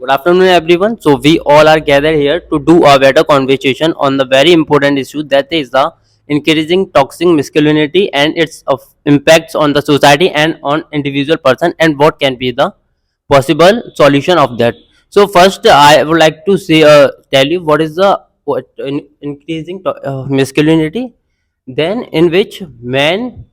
Good afternoon, everyone. So we all are gathered here to do a better conversation on the very important issue that is the increasing toxic masculinity and its impacts on the society and on individual person, and what can be the possible solution of that. So first, I would like to say, tell you what is the increasing masculinity. Then, in which man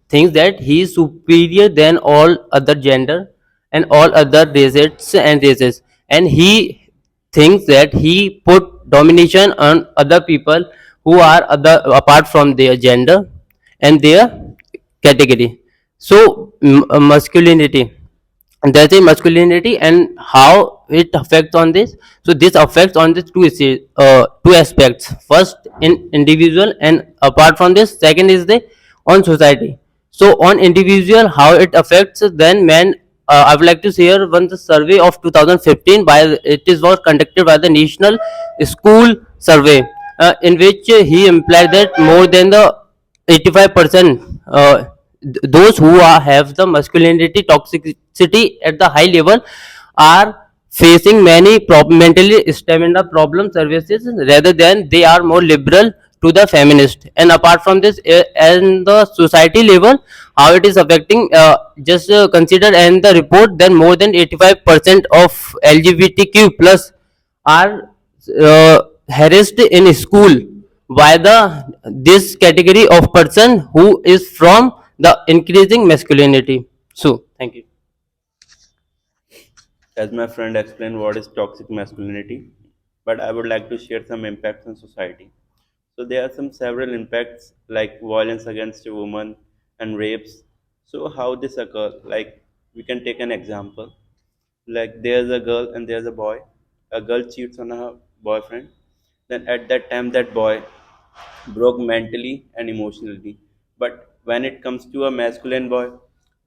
thinks that he is superior than all other gender and all other races, and he thinks that he put domination on other people who are other apart from their gender and their category. So masculinity, and that's a masculinity and how it affects on this. So this affects on this two aspects. First, in individual, and apart from this, second is the on society. So on individual, how it affects, then men, I would like to share one the survey of 2015 by, it is was conducted by the National School Survey, in which he implied that more than the 85%, those who have the masculinity toxicity at the high level are facing many mentally stamina problem services, rather than they are more liberal to the feminist. And apart from this, and the society level, how it is affecting, just consider and the report, then more than 85% of LGBTQ plus are harassed in school by the this category of person who is from the increasing masculinity. So thank you. As my friend explained what is toxic masculinity, but I would like to share some impacts on society. So there are some several impacts like violence against a woman and rapes. So how this occur? Like we can take an example. Like there's a girl and there's a boy. A girl cheats on her boyfriend. Then at that time that boy broke mentally and emotionally. But when it comes to a masculine boy,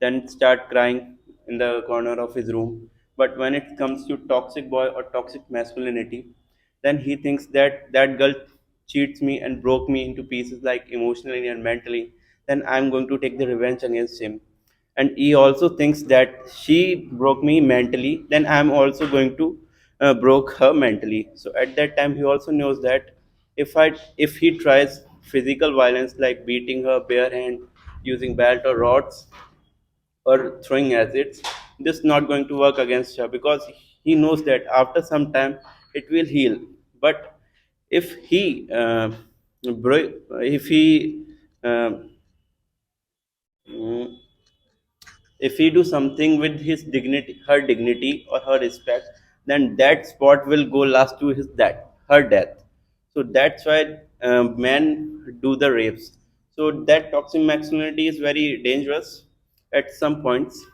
then start crying in the corner of his room. But when it comes to toxic boy or toxic masculinity, then he thinks that that girl cheats me and broke me into pieces like emotionally and mentally. Then I'm going to take the revenge against him. And he also thinks that she broke me mentally, then I'm also going to broke her mentally. So at that time he also knows that if he tries physical violence like beating her bare hand, using belt or rods, or throwing acids, this is not going to work against her because he knows that after some time it will heal. But if he if he mm, if he do something with his dignity, her dignity or her respect, then that spot will go last to his that her death. So that's why men do the rapes. So that toxic masculinity is very dangerous at some points,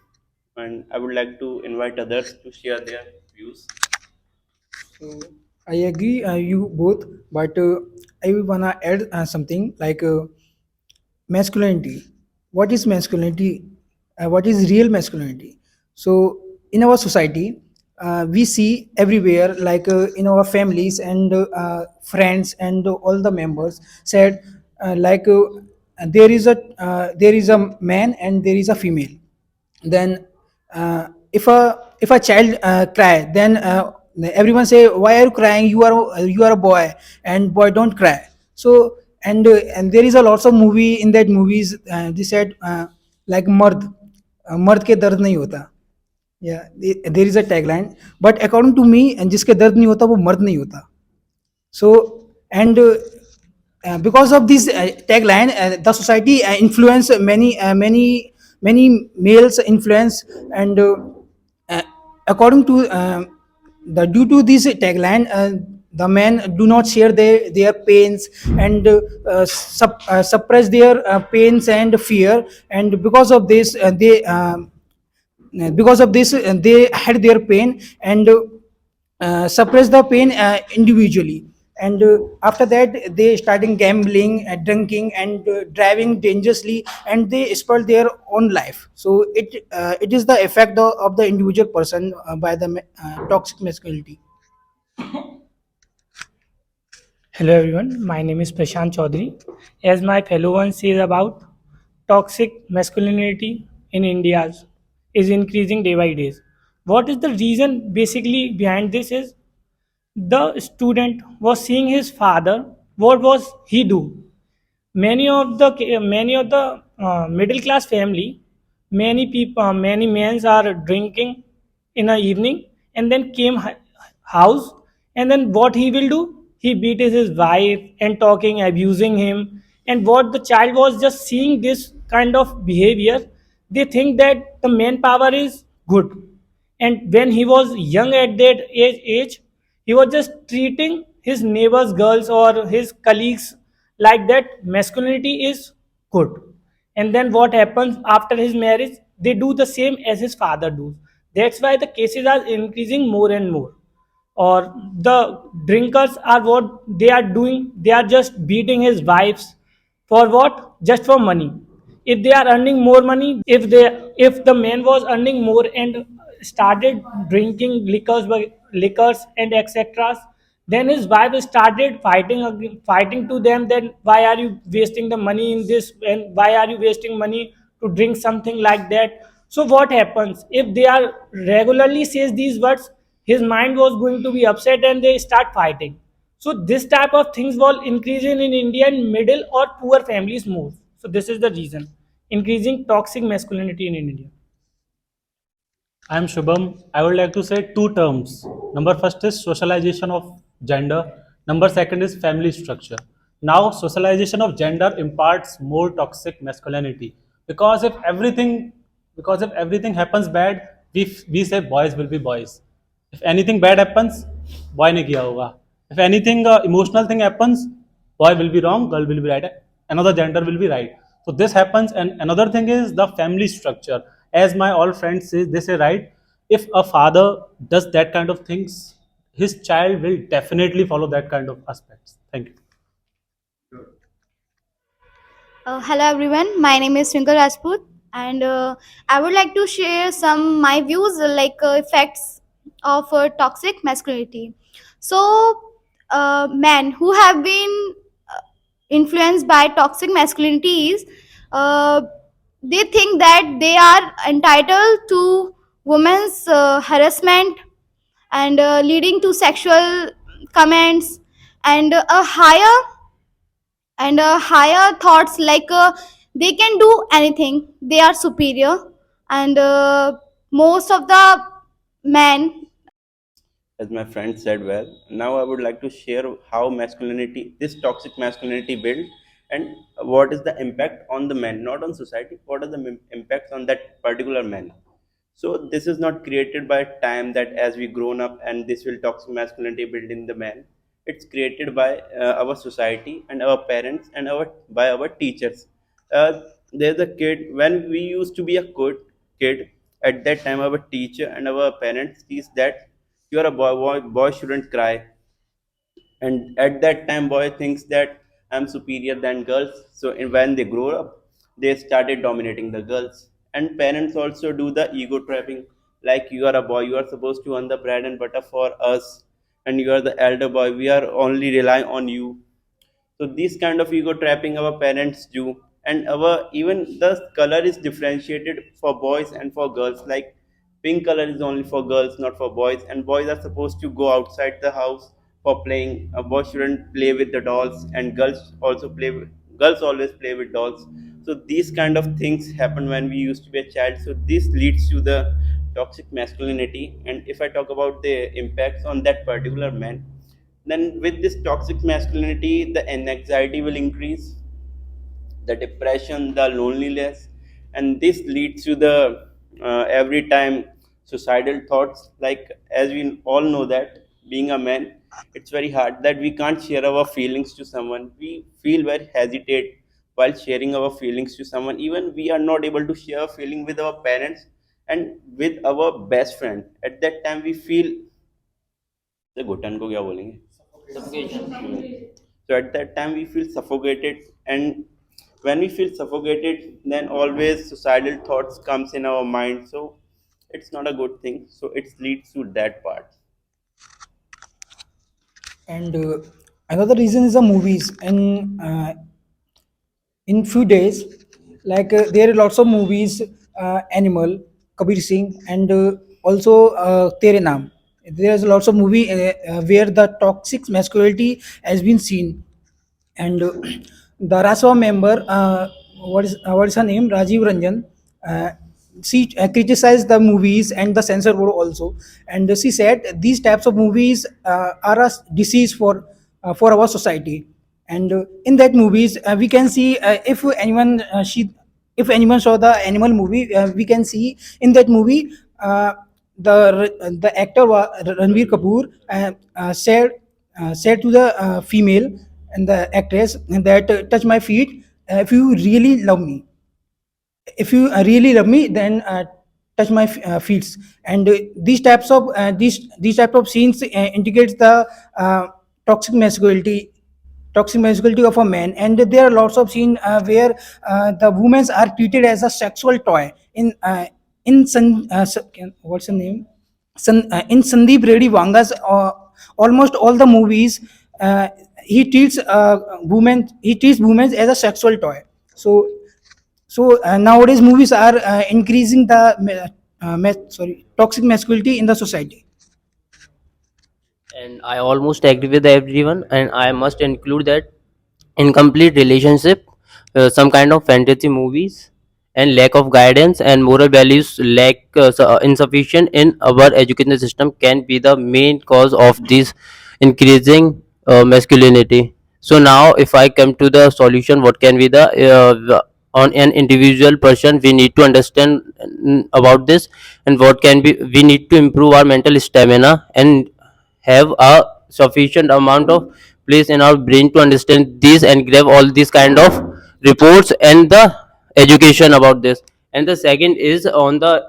and I would like to invite others to share their views. So I agree, you both, but I wanna add something like masculinity. What is masculinity? What is real masculinity? So in our society, we see everywhere, like in our families and friends and all the members said, like there is a man and there is a female. Then if a child cry, then everyone say, why are you crying, you are a boy, and boy don't cry. So and there is a lots of movie, in that movies they said like मर्द के दर्द नहीं होता. Yeah, there is a tagline, but according to me, and जिसके दर्द नहीं होता वो मर्द नहीं होता. So and because of this tagline, the society influence many males influence, and uh, according to the due to this tagline, the men do not share their pains, and suppress their pains and fear, and because of this they had their pain, and suppress the pain individually, and after that they starting gambling, drinking, and driving dangerously, and they spoil their own life. So it is the effect of the individual person by the toxic masculinity. Hello everyone, my name is Prashant Chaudhary. As my fellow one says about toxic masculinity in India is increasing day by day. what is the reason basically behind this is the student was seeing his father. What was he do? Many of the middle class family, many people, many men are drinking in the evening, and then came house, and then what he will do, he beat his wife and talking, abusing him. And what the child was just seeing this kind of behavior, they think that the manpower is good. And when he was young at that age, he was just treating his neighbors girls or his colleagues like that masculinity is good. And then what happens after his marriage, they do the same as his father does. That's why the cases are increasing more and more. Or the drinkers are what they are doing, they are just beating his wives. For what? Just for money. If they are earning more money, if the man was earning more and started drinking liquors and etc., then his wife started fighting to them, then why are you wasting the money in this, and why are you wasting money to drink something like that? So what happens if they are regularly says these words, his mind was going to be upset and they start fighting. So this type of things will increasing in Indian middle or poor families more. So this is the reason increasing toxic masculinity in India. I am Shubham. I would like to say two terms. Number first is socialization of gender. Number second is family structure. Now, socialization of gender imparts more toxic masculinity because if everything happens bad, we say boys will be boys. If anything bad happens, boy ने किया होगा. If anything emotional thing happens, boy will be wrong, girl will be right, another gender will be right. So this happens. And another thing is the family structure. As my all friends say, they say, right, if a father does that kind of things, his child will definitely follow that kind of aspects. Thank you. Hello everyone, my name is Twinkle Rajput, and I would like to share some my views effects of toxic masculinity. So, men who have been influenced by toxic masculinities, uh, they think that they are entitled to women's harassment and leading to sexual comments and higher thoughts they can do anything, they are superior. And most of the men. As my friend said well. Now I would like to share how masculinity, this toxic masculinity build, and what is the impact on the men, not on society. What are the impacts on that particular man? So this is not created by time that as we grown up and this will toxic masculinity build in the man. It's created by our society and our parents and our by our teachers. There's a kid when we used to be a good kid. At that time, our teacher and our parents teach that you are a boy shouldn't cry. And at that time, boy thinks that I'm superior than girls. So when they grow up, they started dominating the girls. And parents also do the ego trapping. Like you are a boy, you are supposed to earn the bread and butter for us, and you are the elder boy. We are only relying on you. So this kind of ego trapping our parents do. And our even the color is differentiated for boys and for girls. Like pink color is only for girls, not for boys, and boys are supposed to go outside the house for playing. A boy shouldn't play with the dolls, and girls always play with dolls. So these kind of things happen when we used to be a child. So this leads to the toxic masculinity. And if I talk about the impacts on that particular man, then with this toxic masculinity, the anxiety will increase, the depression, the loneliness, and this leads to the every time suicidal thoughts. Like as we all know that being a man, it's very hard that we can't share our feelings to someone. We feel very hesitate while sharing our feelings to someone. Even we are not able to share a feeling with our parents and with our best friend. At that time, we feel the घुटन को क्या बोलेंगे. So at that time we feel suffocated, and when we feel suffocated, then always suicidal thoughts comes in our mind. So it's not a good thing. So it leads to that part. And another reason is the movies. And in few days, there are lots of movies, Animal, Kabir Singh, and also Tere Naam. There's lots of movie where the toxic masculinity has been seen. And the Raswa member, what is her name, Rajiv Ranjan, uh, she criticized the movies and the censor board also. And she said these types of movies are a disease for our society. And in that movies we can see, if anyone saw the animal movie, we can see in that movie, the actor Ranbir Kapoor said to the female and the actress that touch my feet if you really love me. If you really love me, then touch my feet. And these type of scenes indicates the toxic masculinity toxic masculinity of a man. And there are lots of scenes where the women are treated as a sexual toy in what's the name, in Sandeep Reddy Vanga's almost all the movies. He treats women as a sexual toy. So nowadays movies are increasing the toxic masculinity in the society. And I almost agree with everyone, and I must include that incomplete relationship, some kind of fantasy movies, and lack of guidance and moral values lack insufficient in our education system can be the main cause of this increasing masculinity. So now, if I come to the solution, what can be on an individual person we need to understand about this, and what can be we need to improve our mental stamina and have a sufficient amount of place in our brain to understand this and grab all these kind of reports and the education about this. And the second is on the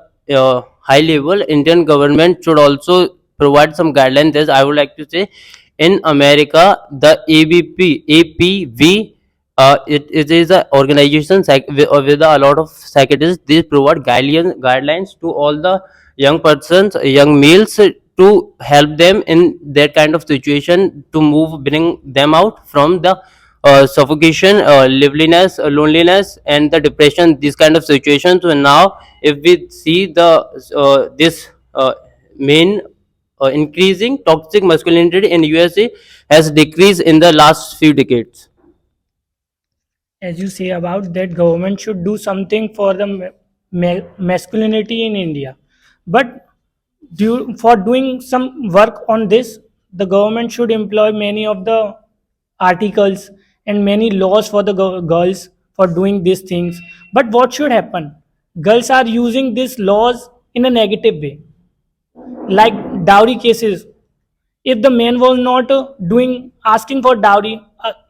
high level, Indian government should also provide some guidelines. As I would like to say, in America, the APV, it is an organization with a lot of psychiatrists. They provide guidelines to all the young persons, young males, to help them in that kind of situation to bring them out from the suffocation, liveliness, loneliness, and the depression. These kind of situations. So now, if we see this main increasing toxic masculinity in USA has decreased in the last few decades. As you say about that, government should do something for the masculinity in India, but for doing some work on this, the government should employ many of the articles and many laws for the girls for doing these things. But what should happen? Girls are using these laws in a negative way, like dowry cases. If the man was not doing asking for dowry,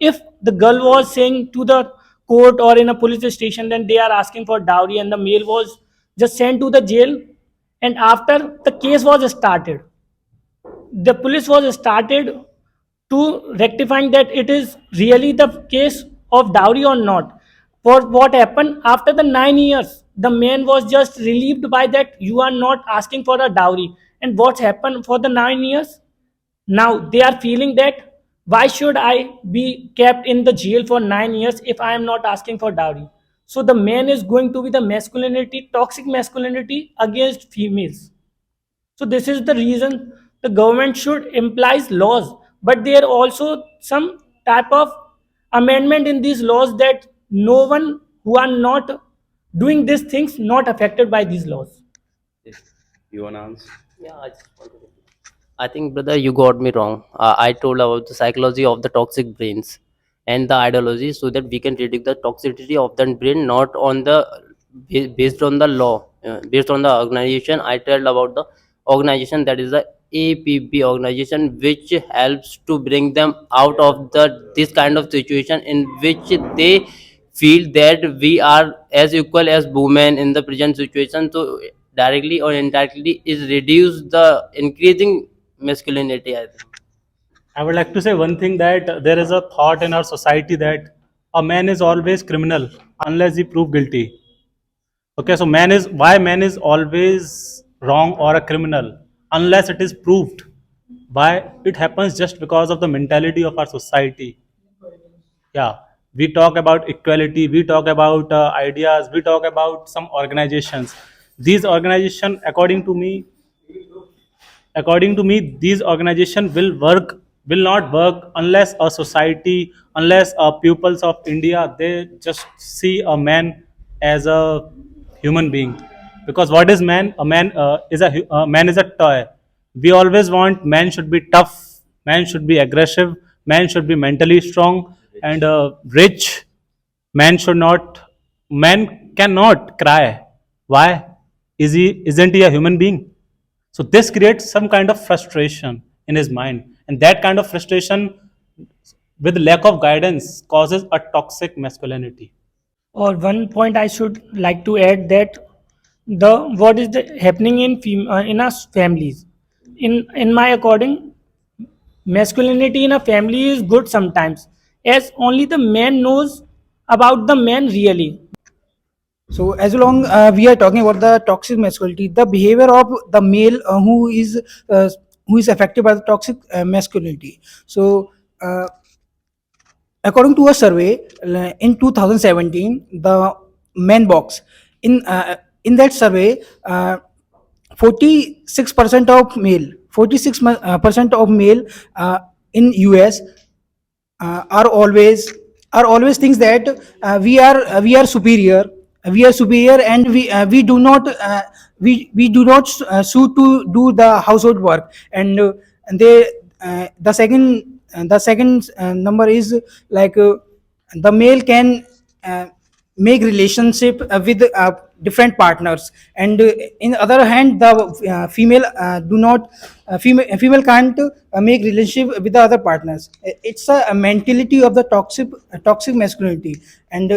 if the girl was saying to the court or in a police station, then they are asking for dowry, and the male was just sent to the jail. And after the case was started, the police was started to rectifying that it is really the case of dowry or not. For what happened after the 9 years, the man was just relieved by that you are not asking for a dowry. And what's happened for the 9 years? Now they are feeling that why should I be kept in the jail for 9 years if I am not asking for dowry? So the man is going to be the masculinity, toxic masculinity against females. So this is the reason the government should implies laws, but there are also some type of amendment in these laws that no one who are not doing these things not affected by these laws. You wanna answer? Yeah, I think, brother, you got me wrong. I told about the psychology of the toxic brains and the ideology, so that we can predict the toxicity of the brain, not on the based on the law, based on the organization. I told about the organization, that is the APP organization, which helps to bring them out of the this kind of situation in which they feel that we are as equal as women in the present situation. So directly or indirectly is reduce the increasing masculinity, I think. I would like to say one thing, that there is a thought in our society that a man is always criminal unless he prove guilty. Okay, so man is always wrong or a criminal unless it is proved. Why it happens? Just because of the mentality of our society. Yeah, we talk about equality, we talk about ideas, we talk about some organizations. These organizations, according to me, according to me, these organizations will not work unless a society, unless pupils of India, they just see a man as a human being. Because what is man? A man a man is a toy. We always want man should be tough, man should be aggressive, man should be mentally strong and rich. Man should not, man cannot cry. Why? Isn't he a human being? So this creates some kind of frustration in his mind, and that kind of frustration with lack of guidance causes a toxic masculinity. Or one point I should like to add that the what is the happening in our families. In my according, masculinity in a family is good sometimes, as only the man knows about the man really. So as long we are talking about the toxic masculinity, the behavior of the male who is affected by the toxic masculinity. So according to a survey in 2017, the men box in that survey, 46% of male, 46% of male in US are always thinks that we are superior, and we do not suit to do the household work. And they the second number is like the male can make relationship with different partners, and in other hand the female do not female can't make relationship with the other partners. It's a mentality of the toxic masculinity. And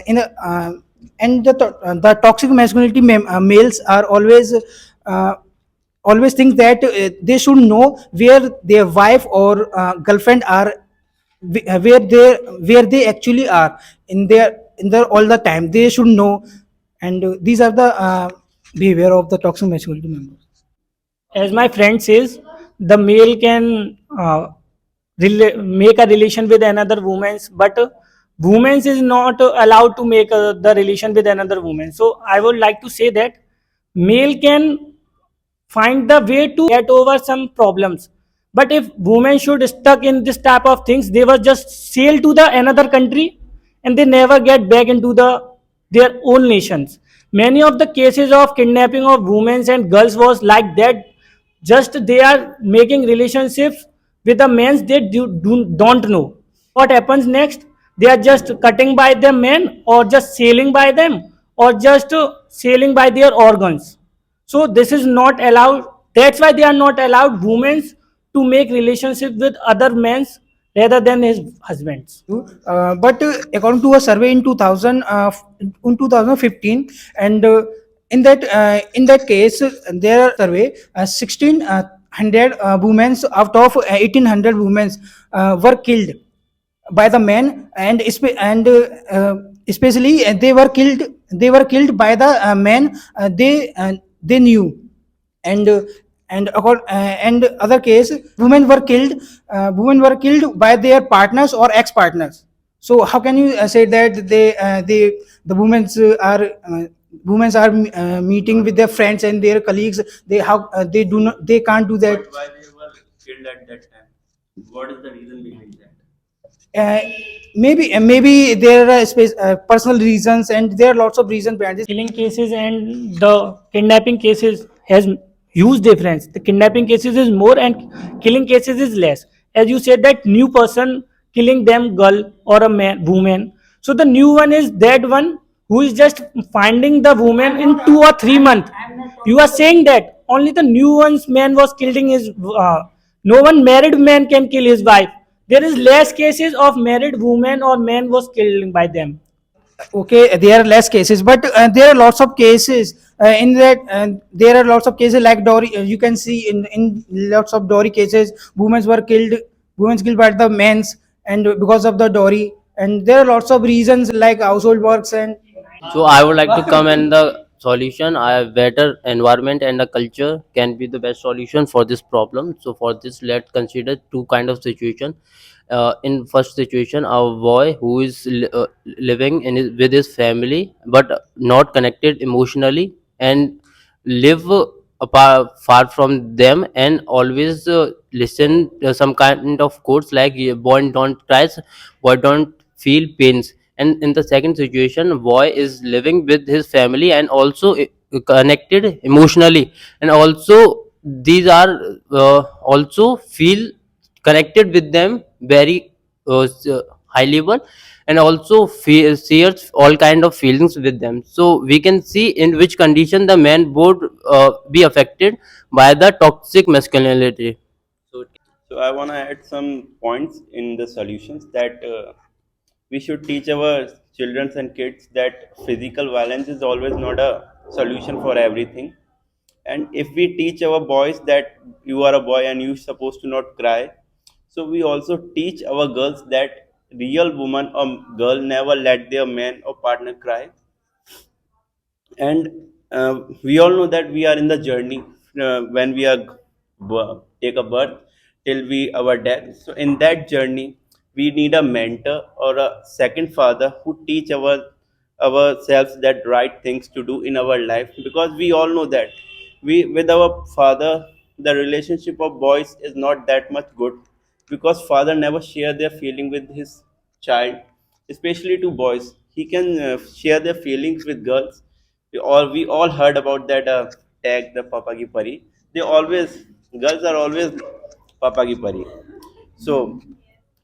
in a, and the toxic masculinity males are uh, always think that they should know where their wife or girlfriend are, where they actually are in their all the time they should know. And these are the behavior of the toxic masculinity members. As my friend says, the male can make a relation with another woman's, but women's is not allowed to make the relation with another woman. So I would like to say that male can find the way to get over some problems, but if women should stuck in this type of things, they will just sail to the another country and they never get back into their own nations. Many of the cases of kidnapping of women and girls was like that. Just they are making relationships with the men they don't know what happens next. They are just cutting by the men or just sailing by them or just sailing by their organs. So this is not allowed. That's why they are not allowed women to make relationship with other men rather than his husbands. But according to a survey in 2015, and in that case there are survey 1600 women out of 1800 women were killed by the men. And especially they were killed by the men they knew. And and other case women were killed by their partners or ex partners. So how can you say that the women are meeting with their friends and their colleagues? They how they do not they can't do that. But why they were killed at that time? What is the reason behind that? uh, maybe there are personal reasons, and there are lots of reasons behind this. Killing cases and the kidnapping cases has huge difference. The kidnapping cases is more and killing cases is less. As you said that new person killing them girl or a man woman. So the new one is that one who is just finding the woman in 2 or 3 months. You are saying that only the new one's man was killing his no one married man can kill his wife. There is less cases of married women or men was killed by them. Okay, there are less cases, but there are lots of cases in that there are lots of cases like dowry. You can see in lots of dowry cases women killed by the men's, and because of the dowry. And there are lots of reasons like household works. And So I would like to comment the solution. A better environment and a culture can be the best solution for this problem. So for this, let's consider two kind of situation. In first situation, a boy who is living with his family but not connected emotionally, and live far from them and always listen some kind of quotes like boy don't cry, boy don't feel pains. And in the second situation, boy is living with his family and also connected emotionally, and also these are also feel connected with them very high level, and also shares all kind of feelings with them. So we can see in which condition the man would be affected by the toxic masculinity. So I want to add some points in the solutions that we should teach our children and kids that physical violence is always not a solution for everything. And if we teach our boys that you are a boy and you're supposed to not cry, so we also teach our girls that real woman or girl never let their man or partner cry. And we all know that we are in the journey when we are take a birth till we our death. So in that journey we need a mentor or a second father who teach ourselves that right things to do in our life, because we all know that we with our father the relationship of boys is not that much good, because father never share their feeling with his child, especially to boys. He can share their feelings with girls. We all heard about that tag, the papa ki pari. They always, girls are always papa ki pari. So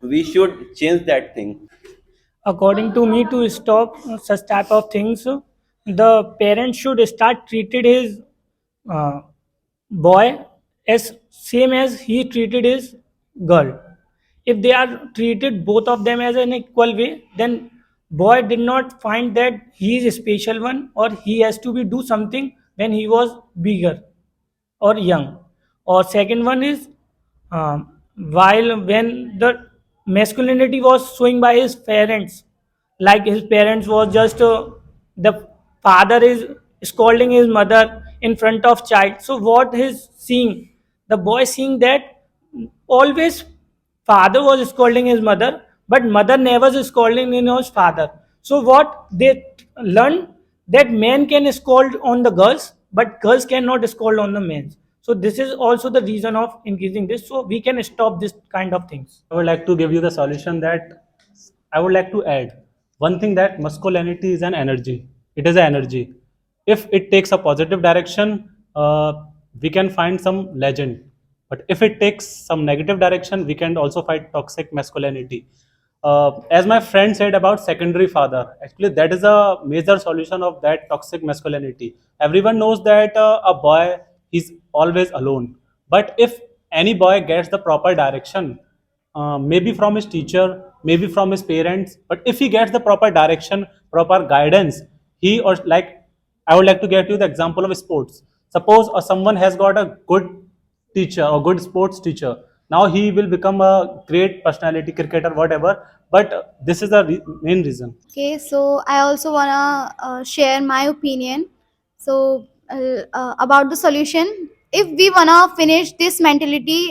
we should change that thing. According to me, to stop such type of things, the parent should start treated his uh, boy as same as he treated his girl. If they are treated both of them as an equal way, then boy did not find that he is a special one or he has to be do something when he was bigger or young. Or second one is, while when the masculinity was showing by his parents, like his parents was just the father is scolding his mother in front of child. So what is seeing, the boy seeing that always father was scolding his mother, but mother never is scolding his father. So what they learn, that men can scold on the girls, but girls cannot scold on the men. So this is also the reason of increasing this. So we can stop this kind of things. I would like to give you the solution that I would like to add one thing, that masculinity is an energy. It is an energy. If it takes a positive direction, we can find some legend. But if it takes some negative direction, we can also fight toxic masculinity. As my friend said about secondary father, actually that is a major solution of that toxic masculinity. Everyone knows that a boy is always alone, but if any boy gets the proper direction, maybe from his teacher, maybe from his parents, but if he gets the proper direction, proper guidance, he or like, I would like to get you the example of sports. Suppose someone has got a good teacher or good sports teacher, now he will become a great personality, cricketer, whatever. But this is the main reason. Okay, so I also wanna share my opinion. So about the solution, if we wanna finish this mentality,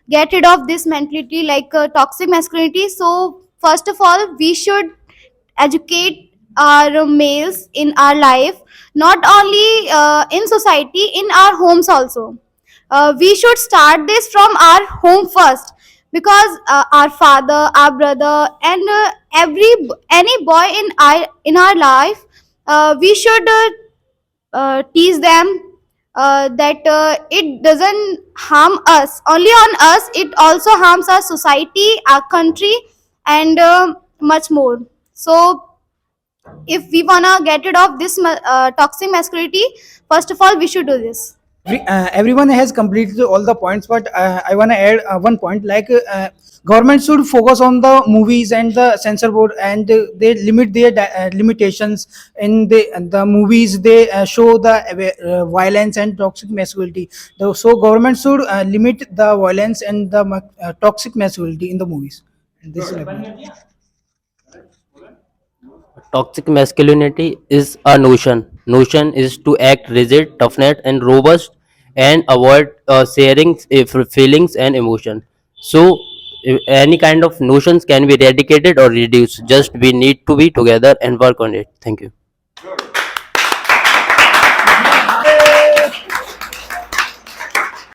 get rid of this mentality like toxic masculinity. So first of all, we should educate our males in our life, not only in society, in our homes also. We should start this from our home first, because our father, our brother, and every any boy in our life, we should teach them that it doesn't harm us only on us, it also harms our society, our country, and much more. So if we wanna get rid of this toxic masculinity, first of all we should do this. Everyone has completed all the points, but I want to add one point, like government should focus on the movies and the censor board, and they limit their limitations in the movies. They show the violence and toxic masculinity. So government should limit the violence and the toxic masculinity in the movies. And this is my point. Toxic masculinity is a notion. Notion is to act rigid, toughness, and robust, and avoid sharing feelings and emotion. So, any kind of notions can be eradicated or reduced. Just we need to be together and work on it. Thank you.